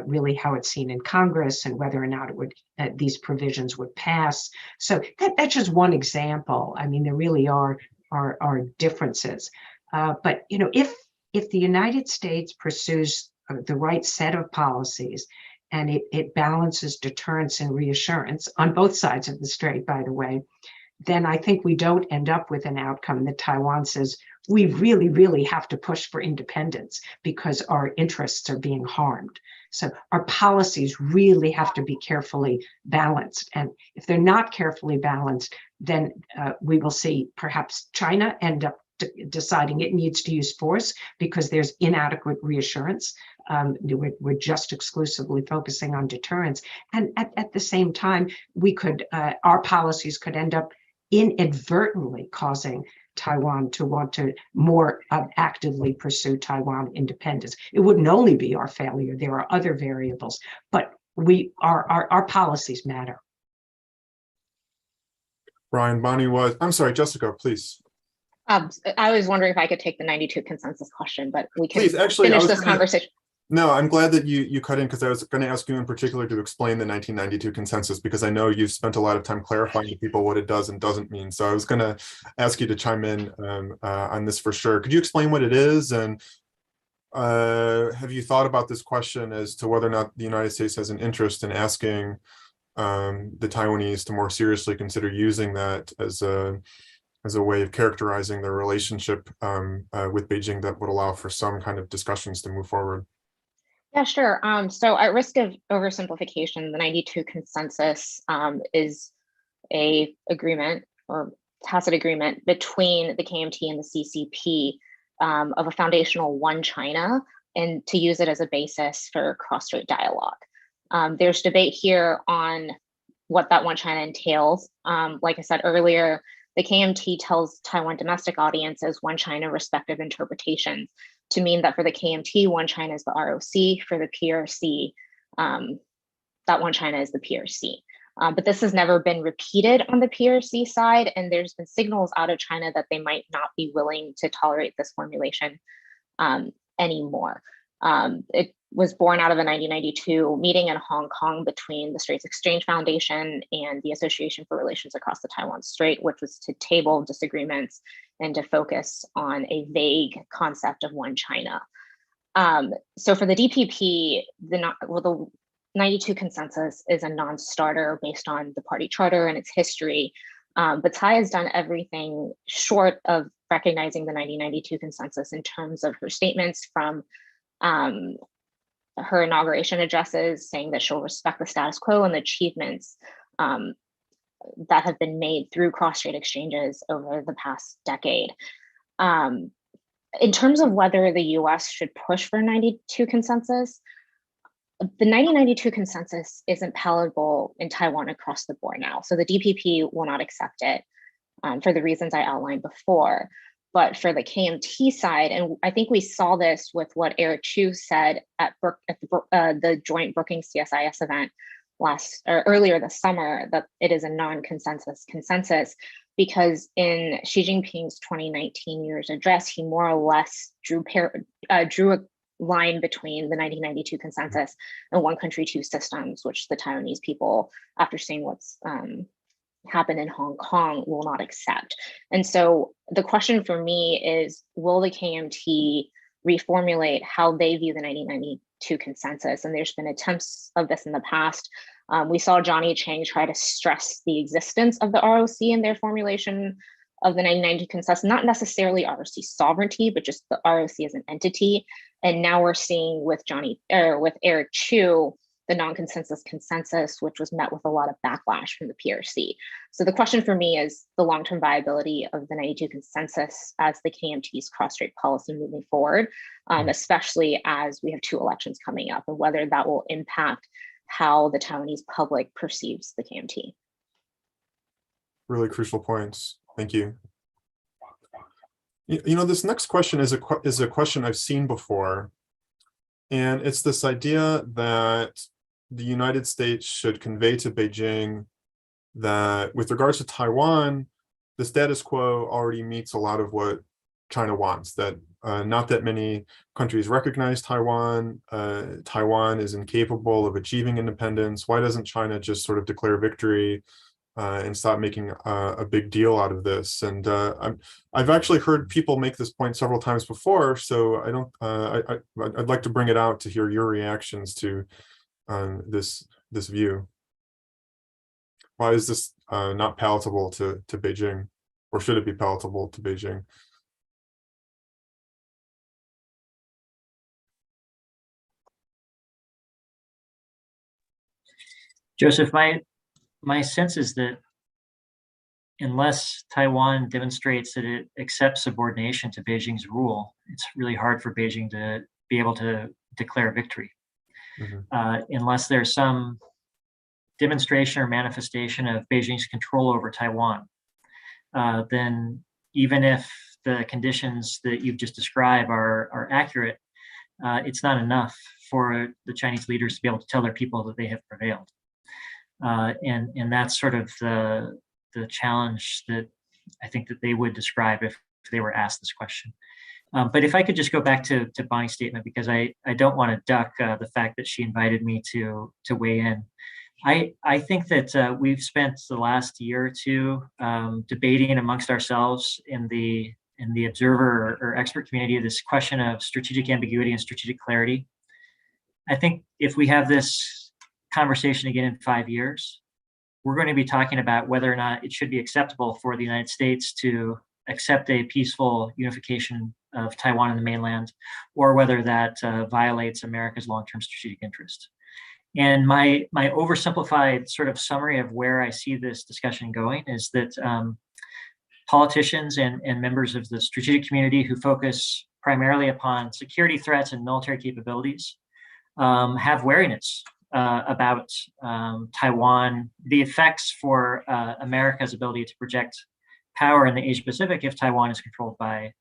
really how it's seen in Congress and whether or not it would these provisions would pass. So that's just one example. I mean, there really are differences. But you know, if the United States pursues the right set of policies and it balances deterrence and reassurance on both sides of the strait, by the way, then I think we don't end up with an outcome that Taiwan says, we really, really have to push for independence because our interests are being harmed. So our policies really have to be carefully balanced. And if they're not carefully balanced, then we will see perhaps China end up deciding it needs to use force because there's inadequate reassurance. We're just exclusively focusing on deterrence. And at the same time, we could, our policies could end up inadvertently causing Taiwan to want to more actively pursue Taiwan independence. It wouldn't only be our failure, there are other variables, but our policies matter. Brian, Bonnie was, I'm sorry, Jessica, please. I was wondering if I could take the 92 consensus question, but we can Please, actually, finish this conversation. No, I'm glad that you cut in because I was going to ask you in particular to explain the 1992 consensus because I know you've spent a lot of time clarifying to people what it does and doesn't mean. So I was going to ask you to chime in on this for sure. Could you explain what it is? And have you thought about this question as to whether or not the United States has an interest in asking the Taiwanese to more seriously consider using that as a way of characterizing their relationship with Beijing that would allow for some kind of discussions to move forward? Yeah, sure. So at risk of oversimplification, the 92 consensus is a agreement or tacit agreement between the KMT and the CCP of a foundational one China and to use it as a basis for cross-strait dialogue. There's debate here on what that one China entails. Like I said earlier, the KMT tells Taiwan domestic audiences one China respective interpretations to mean that for the KMT, one China is the ROC, for the PRC, that one China is the PRC. But this has never been repeated on the PRC side, and there's been signals out of China that they might not be willing to tolerate this formulation anymore. It was born out of a 1992 meeting in Hong Kong between the Straits Exchange Foundation and the Association for Relations Across the Taiwan Strait, which was to table disagreements and to focus on a vague concept of one China. So for the DPP, the 92 consensus is a non-starter based on the party charter and its history. But Tsai has done everything short of recognizing the 1992 consensus in terms of her statements from her inauguration addresses, saying that she'll respect the status quo and the achievements that have been made through cross-strait exchanges over the past decade. In terms of whether the US should push for 92 consensus, the 1992 consensus isn't palatable in Taiwan across the board now. So the DPP will not accept it for the reasons I outlined before. But for the KMT side, and I think we saw this with what Eric Chu said at the joint Brookings CSIS event earlier this summer, that it is a non-consensus consensus, because in Xi Jinping's 2019 year's address, he more or less drew a line between the 1992 consensus and one country, two systems, which the Taiwanese people, after seeing what's happened in Hong Kong, will not accept. And so the question for me is, will the KMT reformulate how they view the 1992 consensus? And there's been attempts of this in the past. We saw Johnny Chang try to stress the existence of the ROC in their formulation of the 1992 consensus, not necessarily ROC sovereignty, but just the ROC as an entity. And now we're seeing with Eric Chu, the non-consensus consensus, which was met with a lot of backlash from the PRC. So the question for me is the long-term viability of the 92 consensus as the KMT's cross-strait policy moving forward, especially as we have two elections coming up, and whether that will impact how the Taiwanese public perceives the KMT. Really crucial points. Thank you. You know, this next question is a question I've seen before, and it's this idea that the United States should convey to Beijing that with regards to Taiwan, the status quo already meets a lot of what China wants, that not that many countries recognize Taiwan. Taiwan is incapable of achieving independence. Why doesn't China just sort of declare victory and stop making a big deal out of this? And I've actually heard people make this point several times before, so I'd like to bring it out to hear your reactions to this view. Why is this not palatable to Beijing, or should it be palatable to Beijing? Joseph, my sense is that unless Taiwan demonstrates that it accepts subordination to Beijing's rule, it's really hard for Beijing to be able to declare victory. Unless there's some demonstration or manifestation of Beijing's control over Taiwan, then even if the conditions that you've just described are accurate, it's not enough for the Chinese leaders to be able to tell their people that they have prevailed. And that's sort of the challenge that I think that they would describe if they were asked this question. But if I could just go back to Bonnie's statement, because I don't want to duck the fact that she invited me to weigh in. I think that we've spent the last year or two debating amongst ourselves in the observer or expert community this question of strategic ambiguity and strategic clarity. I think if we have this conversation again in 5 years, we're going to be talking about whether or not it should be acceptable for the United States to accept a peaceful unification of Taiwan and the mainland, or whether that violates America's long-term strategic interest. And my oversimplified sort of summary of where I see this discussion going is that politicians and members of the strategic community who focus primarily upon security threats and military capabilities have wariness about Taiwan, the effects for America's ability to project power in the Asia Pacific if Taiwan is controlled by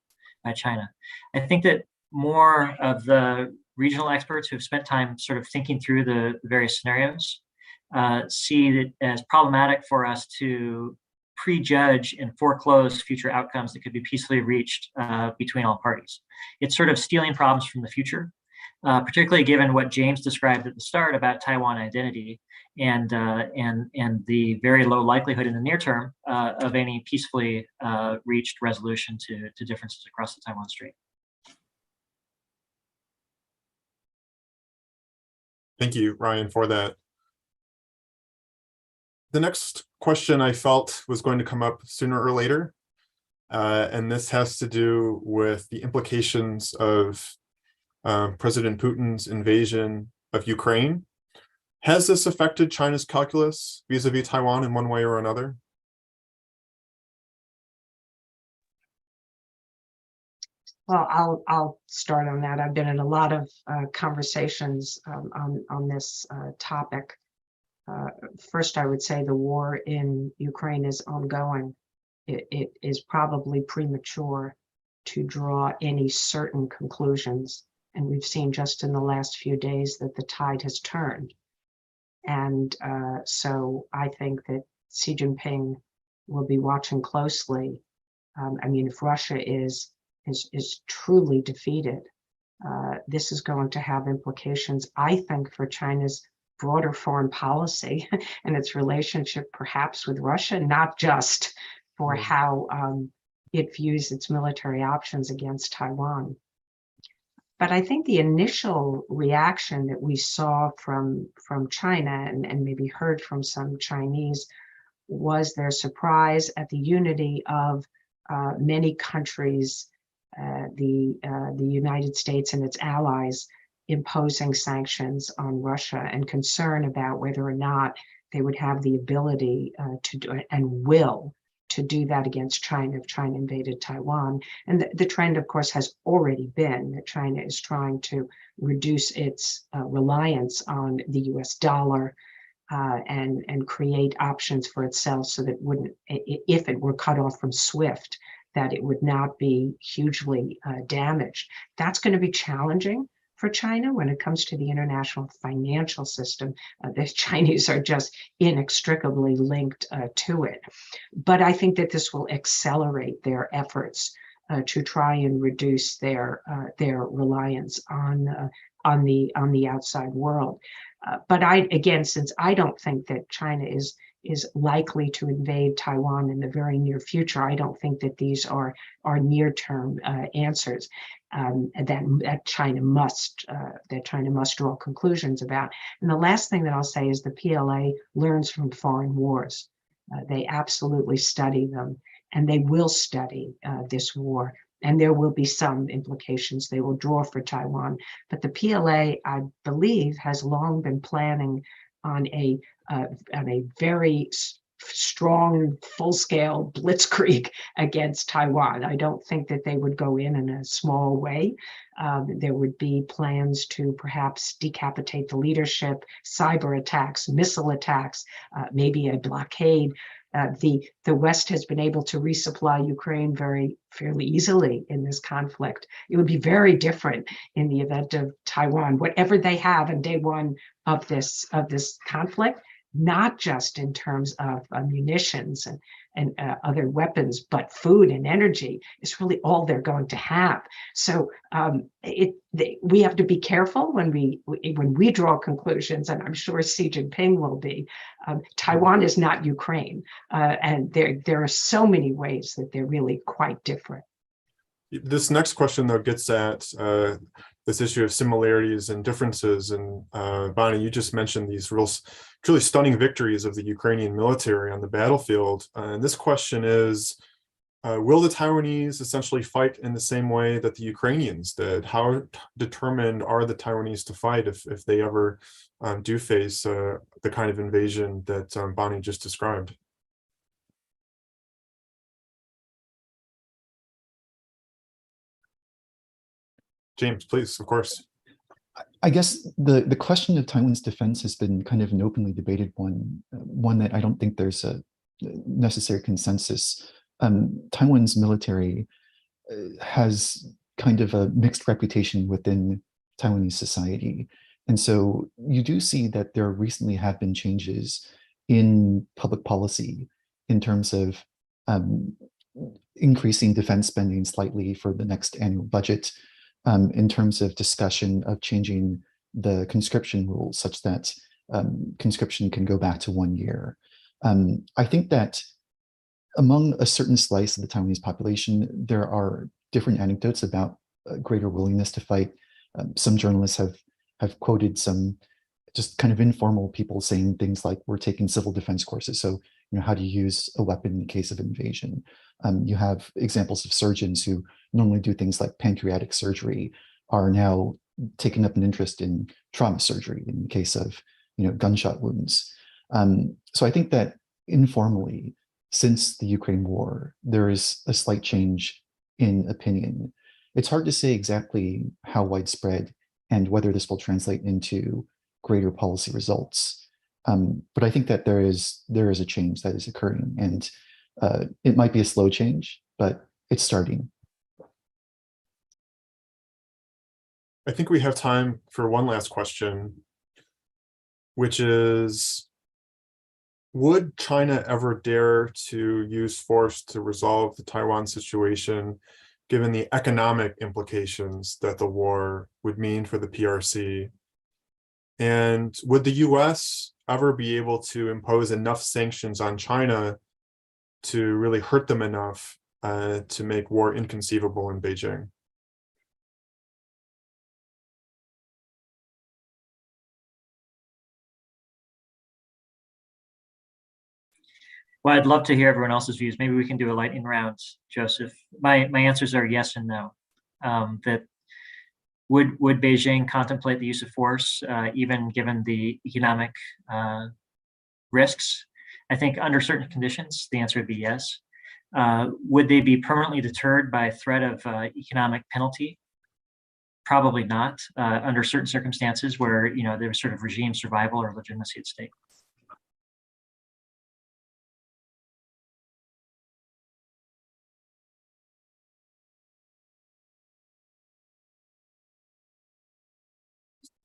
China. I think that more of the regional experts who have spent time sort of thinking through the various scenarios see it as problematic for us to prejudge and foreclose future outcomes that could be peacefully reached between all parties. It's sort of stealing problems from the future, particularly given what James described at the start about Taiwan identity and the very low likelihood in the near term of any peacefully reached resolution to differences across the Taiwan Strait. Thank you, Ryan, for that. The next question I felt was going to come up sooner or later, and this has to do with the implications of President Putin's invasion of Ukraine. Has this affected China's calculus vis-a-vis Taiwan in one way or another? Well, I'll start on that. I've been in a lot of conversations on this topic. First, I would say the war in Ukraine is ongoing. It is probably premature to draw any certain conclusions. And we've seen just in the last few days that the tide has turned. And so I think that Xi Jinping will be watching closely. I mean, if Russia is truly defeated, this is going to have implications, I think, for China's broader foreign policy and its relationship perhaps with Russia, not just for how it views its military options against Taiwan. But I think the initial reaction that we saw from China and maybe heard from some Chinese was their surprise at the unity of many countries, the United States and its allies, imposing sanctions on Russia, and concern about whether or not they would have the ability to do it and will to do that against China if China invaded Taiwan. And the trend, of course, has already been that China is trying to reduce its reliance on the US dollar and create options for itself so that wouldn't, if it were cut off from SWIFT, that it would not be hugely damaged. That's going to be challenging for China when it comes to the international financial system. The Chinese are just inextricably linked to it. But I think that this will accelerate their efforts to try and reduce their reliance on the outside world. But again, since I don't think that China is likely to invade Taiwan in the very near future, I don't think that these are near-term answers that China must draw conclusions about. And the last thing that I'll say is the PLA learns from foreign wars. They absolutely study them, and they will study this war. And there will be some implications they will draw for Taiwan. But the PLA, I believe, has long been planning on a very strong, full-scale blitzkrieg against Taiwan. I don't think that they would go in a small way. There would be plans to perhaps decapitate the leadership, cyber attacks, missile attacks, maybe a blockade. The West has been able to resupply Ukraine fairly easily in this conflict. It would be very different in the event of Taiwan. Whatever they have on day one of this conflict, not just in terms of munitions and other weapons, but food and energy is really all they're going to have. So we have to be careful when we draw conclusions, and I'm sure Xi Jinping will be. Taiwan is not Ukraine, and there are so many ways that they're really quite different. This next question, though, gets at this issue of similarities and differences. And Bonnie, you just mentioned these truly stunning victories of the Ukrainian military on the battlefield. And this question is, will the Taiwanese essentially fight in the same way that the Ukrainians did? How determined are the Taiwanese to fight if they ever do face the kind of invasion that Bonnie just described? James, please, of course. I guess the question of Taiwan's defense has been kind of an openly debated one that I don't think there's a necessary consensus. Taiwan's military has kind of a mixed reputation within Taiwanese society. And so you do see that there recently have been changes in public policy in terms of increasing defense spending slightly for the next annual budget, in terms of discussion of changing the conscription rules such that conscription can go back to 1 year. I think that among a certain slice of the Taiwanese population, there are different anecdotes about greater willingness to fight. Some journalists have quoted some just kind of informal people saying things like, we're taking civil defense courses. So, how do you use a weapon in the case of invasion? You have examples of surgeons who normally do things like pancreatic surgery are now taking up an interest in trauma surgery in the case of, gunshot wounds. So I think that informally, since the Ukraine war, there is a slight change in opinion. It's hard to say exactly how widespread and whether this will translate into greater policy results. But I think that there is a change that is occurring, and it might be a slow change, but it's starting. I think we have time for one last question, which is, would China ever dare to use force to resolve the Taiwan situation, given the economic implications that the war would mean for the PRC? And would the US ever be able to impose enough sanctions on China to really hurt them enough to make war inconceivable in Beijing? Well, I'd love to hear everyone else's views. Maybe we can do a lightning round, Joseph. My answers are yes and no. That would Beijing contemplate the use of force, even given the economic risks? I think under certain conditions, the answer would be yes. Would they be permanently deterred by threat of economic penalty? Probably not, under certain circumstances where there's sort of regime survival or legitimacy at stake.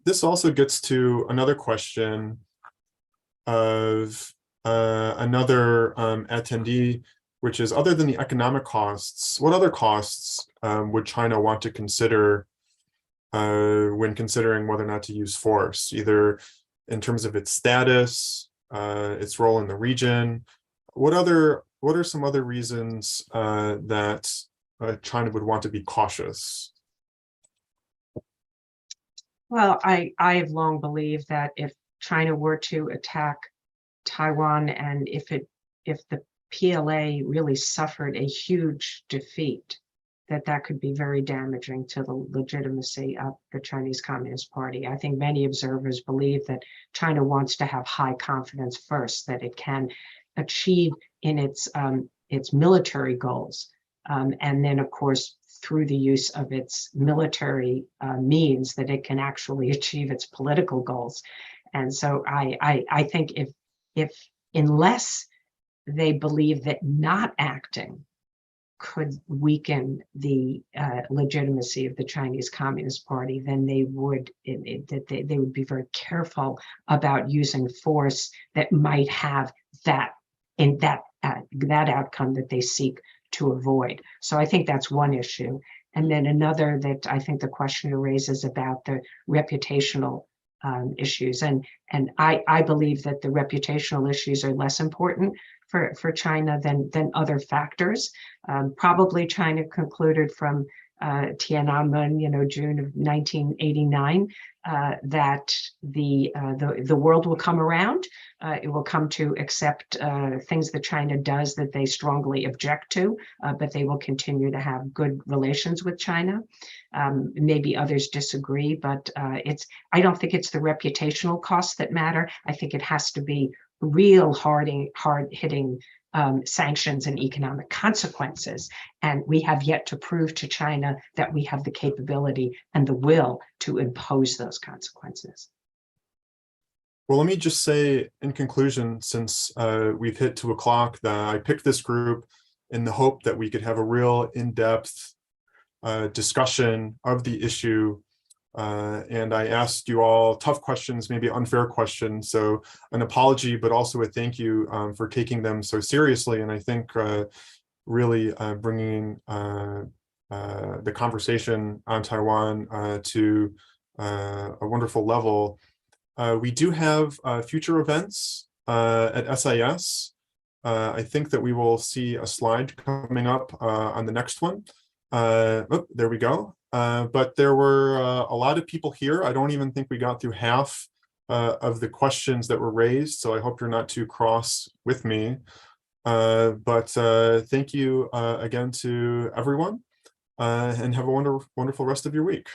This also gets to another question of another attendee, which is, other than the economic costs, what other costs would China want to consider when considering whether or not to use force, either in terms of its status, its role in the region? What are some other reasons that China would want to be cautious? Well, I have long believed that if China were to attack Taiwan, and if the PLA really suffered a huge defeat, that could be very damaging to the legitimacy of the Chinese Communist Party. I think many observers believe that China wants to have high confidence first, that it can achieve in its military goals, and then of course through the use of its military means, that it can actually achieve its political goals. And so I think if unless they believe that not acting could weaken the legitimacy of the Chinese Communist Party, then they would be very careful about using force that might have that outcome that they seek to avoid. So I think that's one issue. And then another that I think the questioner raises about the reputational issues. And I believe that the reputational issues are less important for China than other factors. Probably China concluded from Tiananmen, June of 1989, that the world will come around. It will come to accept things that China does that they strongly object to, but they will continue to have good relations with China. Maybe others disagree, but I don't think it's the reputational costs that matter. I think it has to be real hard-hitting sanctions and economic consequences. And we have yet to prove to China that we have the capability and the will to impose those consequences. Well, let me just say in conclusion, since we've hit 2 o'clock, that I picked this group in the hope that we could have a real in-depth discussion of the issue. And I asked you all tough questions, maybe unfair questions. So an apology, but also a thank you for taking them so seriously. And I think really bringing the conversation on Taiwan to a wonderful level. We do have future events at SIS. I think that we will see a slide coming up on the next one. Oh, there we go. But there were a lot of people here. I don't even think we got through half of the questions that were raised, so I hope you're not too cross with me. But thank you again to everyone, and have a wonderful rest of your week.